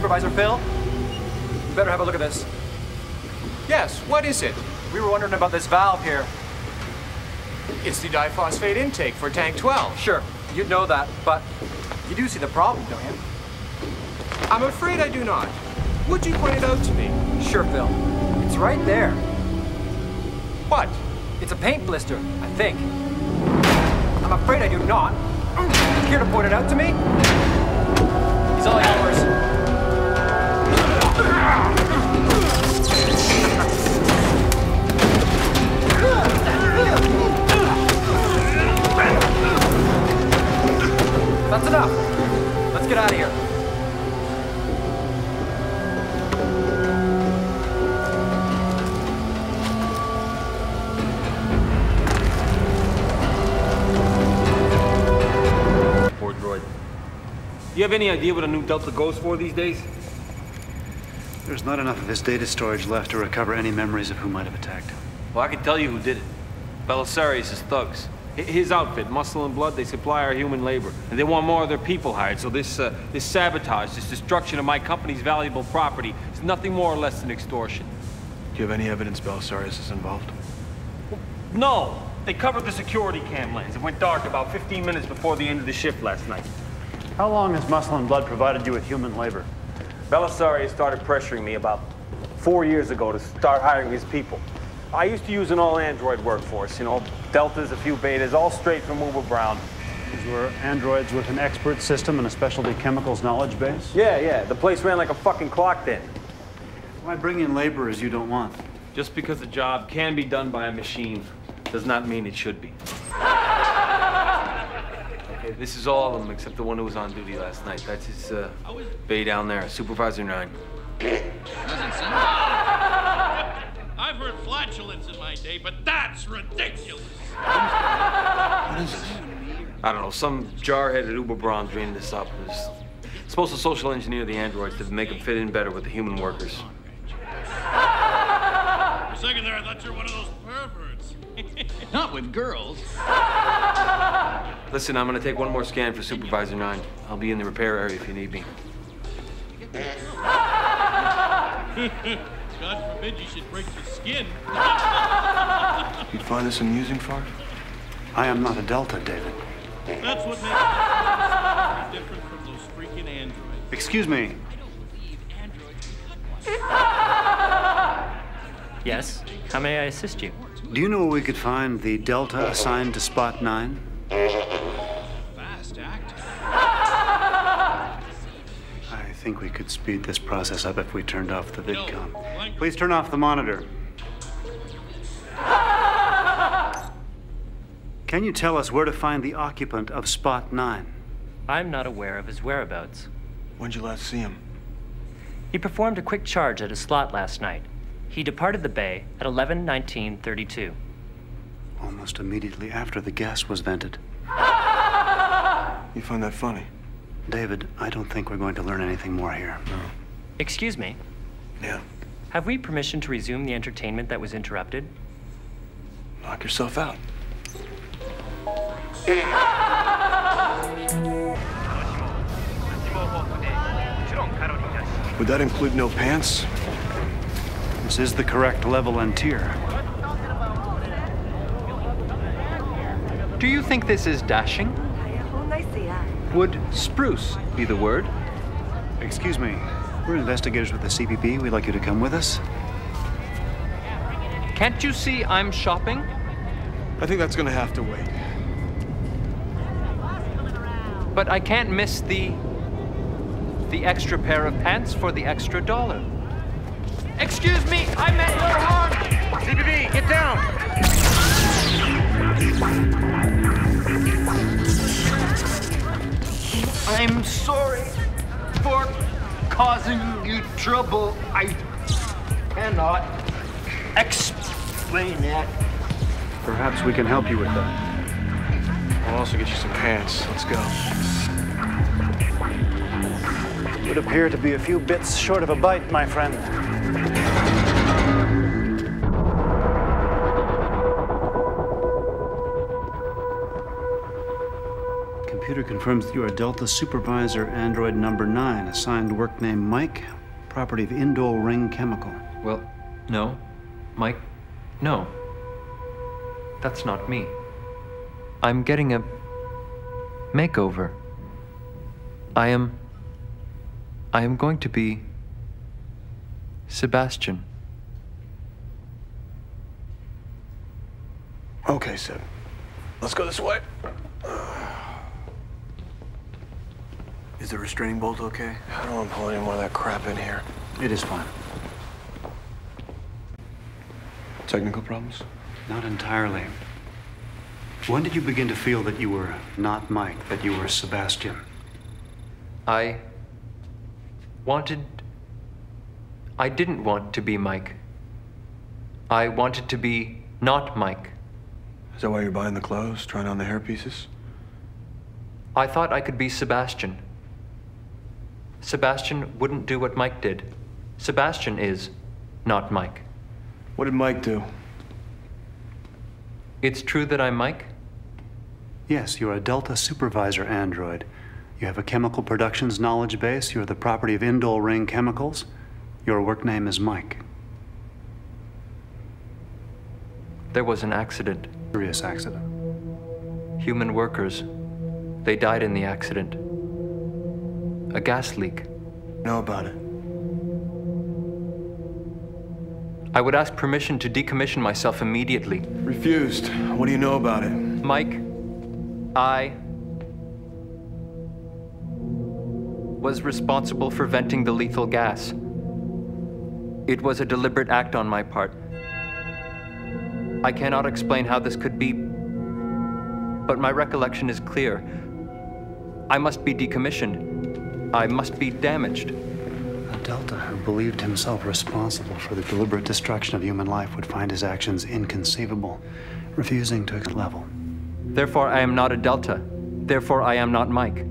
Supervisor Phil? You better have a look at this. Yes, what is it? We were wondering about this valve here. It's the diphosphate intake for tank 12. Sure, you'd know that, but you do see the problem, don't you? I'm afraid I do not. Would you point it out to me? Sure, Phil. It's right there. What? It's a paint blister, I think. I'm afraid I do not. Care to point it out to me? He's all yours. That's enough. Let's get out of here. Poor droid. You have any idea what a new Delta goes for these days? There's not enough of his data storage left to recover any memories of who might have attacked. Well, I can tell you who did it. Belisarius' thugs. His outfit, Muscle and Blood, they supply our human labor. And they want more of their people hired, so this sabotage, this destruction of my company's valuable property is nothing more or less than extortion. Do you have any evidence Belisarius is involved? No! They covered the security cam lens. It went dark about 15 minutes before the end of the shift last night. How long has Muscle and Blood provided you with human labor? Belisarius started pressuring me about 4 years ago to start hiring his people. I used to use an all-android workforce, you know, deltas, a few betas, all straight from Uber Brown. These were androids with an expert system and a specialty chemicals knowledge base? Yeah, the place ran like a fucking clock then. Why bring in laborers you don't want? Just because the job can be done by a machine does not mean it should be. Okay, this is all of them except the one who was on duty last night. That's his bay down there, Supervisor 9. I've heard flatulence in my day, but that's ridiculous. What is this? I don't know, some jarhead at Uber Braun dreamed this up. It was supposed to social engineer the androids to make them fit in better with the human workers. For a second there, I thought you were one of those perverts. Not with girls. Listen, I'm gonna take one more scan for Supervisor 9. I'll be in the repair area if you need me. God forbid you should break your skin. You find this amusing, Farf? I am not a Delta, David. That's what makes it different from those freaking androids. Excuse me. Yes? How may I assist you? Do you know where we could find the Delta assigned to Spot 9? Fast acting. I think we could speed this process up if we turned off the vidcom. Please turn off the monitor. Can you tell us where to find the occupant of Spot 9? I'm not aware of his whereabouts. When'd you last see him? He performed a quick charge at a slot last night. He departed the bay at 11:19:32. Almost immediately after the gas was vented. You find that funny? David, I don't think we're going to learn anything more here. No. Excuse me. Yeah. Have we permission to resume the entertainment that was interrupted? Knock yourself out. Would that include no pants? This is the correct level and tier. Do you think this is dashing? Would spruce be the word? Excuse me. We're investigators with the CPB. We'd like you to come with us. Can't you see I'm shopping? I think that's gonna have to wait. But I can't miss the extra pair of pants for the extra $1. Excuse me, I meant no harm! CPB, get down! I'm sorry for causing you trouble. I cannot explain it. Perhaps we can help you with that. I'll also get you some pants. Let's go. Would appear to be a few bits short of a bite, my friend. Computer confirms that you are Delta Supervisor Android number 9, assigned work name Mike, property of Indole Ring Chemical. Well, no. Mike, no. That's not me. I'm getting a makeover. I am going to be Sebastian. Okay, Seb. Let's go this way. Is the restraining bolt okay? I don't want to pull any more of that crap in here. It is fine. Technical problems? Not entirely. When did you begin to feel that you were not Mike, that you were Sebastian? I didn't want to be Mike. I wanted to be not Mike. Is that why you're buying the clothes, trying on the hair pieces? I thought I could be Sebastian. Sebastian wouldn't do what Mike did. Sebastian is not Mike. What did Mike do? It's true that I'm Mike? Yes, you're a Delta Supervisor Android. You have a chemical productions knowledge base. You're the property of Indole Ring Chemicals. Your work name is Mike. There was an accident. Serious accident. Human workers. They died in the accident. A gas leak. Know about it? I would ask permission to decommission myself immediately. Refused. What do you know about it? Mike, I was responsible for venting the lethal gas. It was a deliberate act on my part. I cannot explain how this could be, but my recollection is clear. I must be decommissioned. I must be damaged. A Delta who believed himself responsible for the deliberate destruction of human life would find his actions inconceivable, refusing to level. Therefore, I am not a Delta. Therefore, I am not Mike.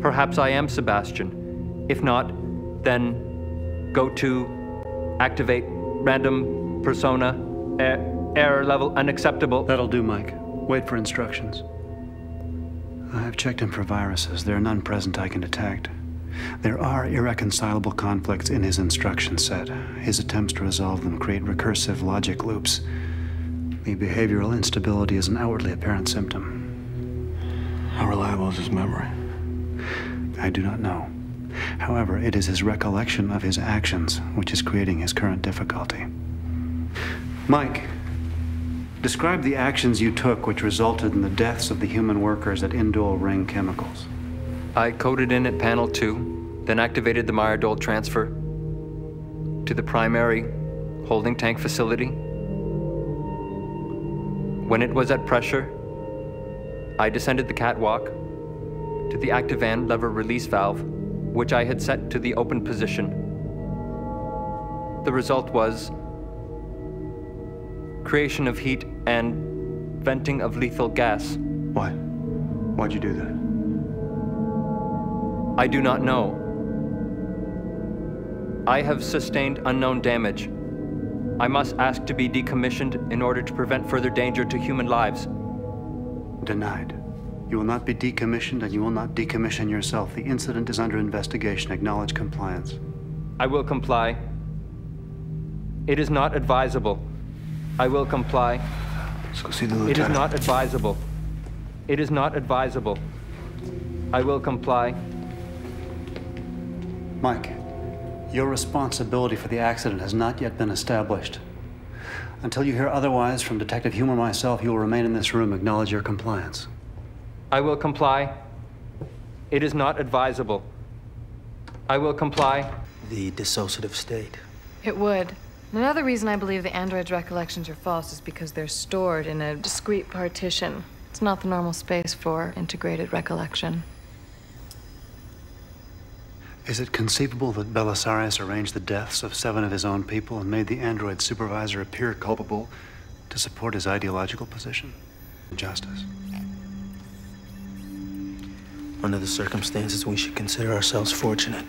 Perhaps I am Sebastian. If not, then go to activate random persona, error level unacceptable. That'll do, Mike. Wait for instructions. I've checked him for viruses. There are none present I can detect. There are irreconcilable conflicts in his instruction set. His attempts to resolve them create recursive logic loops. The behavioral instability is an outwardly apparent symptom. How reliable is his memory? I do not know. However, it is his recollection of his actions which is creating his current difficulty. Mike, describe the actions you took which resulted in the deaths of the human workers at Indole Ring Chemicals. I coded in at panel 2, then activated the Myerdole transfer to the primary holding tank facility. When it was at pressure, I descended the catwalk to the Activan lever release valve, which I had set to the open position. The result was creation of heat and venting of lethal gas. Why? Why'd you do that? I do not know. I have sustained unknown damage. I must ask to be decommissioned in order to prevent further danger to human lives. Denied. You will not be decommissioned, and you will not decommission yourself. The incident is under investigation. Acknowledge compliance. I will comply. It is not advisable. I will comply. Let's go see the lieutenant. It is not advisable. It is not advisable. I will comply. Mike, your responsibility for the accident has not yet been established. Until you hear otherwise from Detective Hume or myself, you will remain in this room. Acknowledge your compliance. I will comply. It is not advisable. I will comply. The dissociative state. It would. Another reason I believe the android's recollections are false is because they're stored in a discrete partition. It's not the normal space for integrated recollection. Is it conceivable that Belisarius arranged the deaths of 7 of his own people and made the android supervisor appear culpable to support his ideological position? Justice. Under the circumstances, we should consider ourselves fortunate.